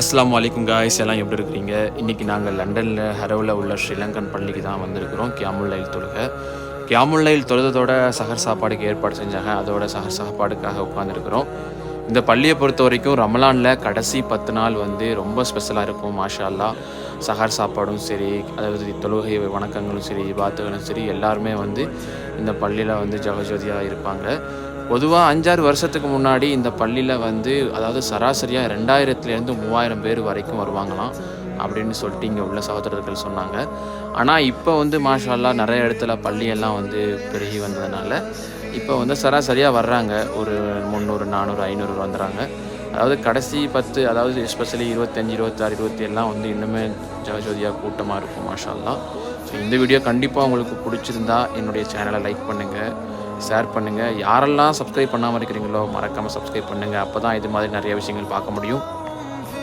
அஸ்ஸலாமு அலைக்கும் காய்ஸ், எல்லாம் எப்படி இருக்கிறீங்க? இன்றைக்கி நாங்கள் லண்டனில் ஹரோவில் உள்ள ஸ்ரீலங்கன் பள்ளிக்கு தான் வந்திருக்கிறோம். கியாமுல் லைல் தொழுக. கியாமுல் லைல் தொழுதோட சஹர் சாப்பாடுக்கு ஏற்பாடு செஞ்சாங்க. அதோட சஹர் சாப்பாடுக்காக உட்காந்துருக்குறோம். இந்த பள்ளியை பொறுத்த வரைக்கும் ரமலானில் கடைசி 10 நாள் வந்து ரொம்ப ஸ்பெஷலாக இருக்கும். மாஷா அல்லாஹ். சஹர் சாப்பாடும் சரி, அதாவது தொழுகை வணக்கங்களும் சரி, இபாத்துகளும் சரி, எல்லாருமே வந்து இந்த பள்ளியில் வந்து ஜகஜோதியாக இருப்பாங்க. பொதுவாக 5-6 வருஷத்துக்கு முன்னாடி இந்த பள்ளியில் வந்து அதாவது சராசரியாக 2000லேருந்து 3000 பேர் வரைக்கும் வருவாங்களாம் அப்படின்னு சொல்லிட்டு இங்கே உள்ள சகோதரர்கள் சொன்னாங்க. ஆனால் இப்போ வந்து மாஷா அல்லாஹ் நிறைய இடத்துல பள்ளியெல்லாம் வந்து பெருகி வந்ததுனால இப்போ வந்து சராசரியாக வர்றாங்க. ஒரு 300, 400, 500 வந்துடுறாங்க. அதாவது கடைசி 10, அதாவது எஸ்பெஷலி 25, 26, 27 வந்து இன்னுமே ஜகஜோதியாக கூட்டமாக இருக்கும் மாஷா அல்லாஹ். ஸோ இந்த வீடியோ கண்டிப்பாக உங்களுக்கு பிடிச்சிருந்தா என்னுடைய சேனலை லைக் பண்ணுங்கள், ஷேர் பண்ணுங்கள். யாரெல்லாம் சப்ஸ்கிரைப் பண்ணாமல் இருக்கிறீங்களோ மறக்காமல் சப்ஸ்கிரைப் பண்ணுங்கள். அப்போ தான் இது மாதிரி நிறைய விஷயங்கள் பார்க்க முடியும்.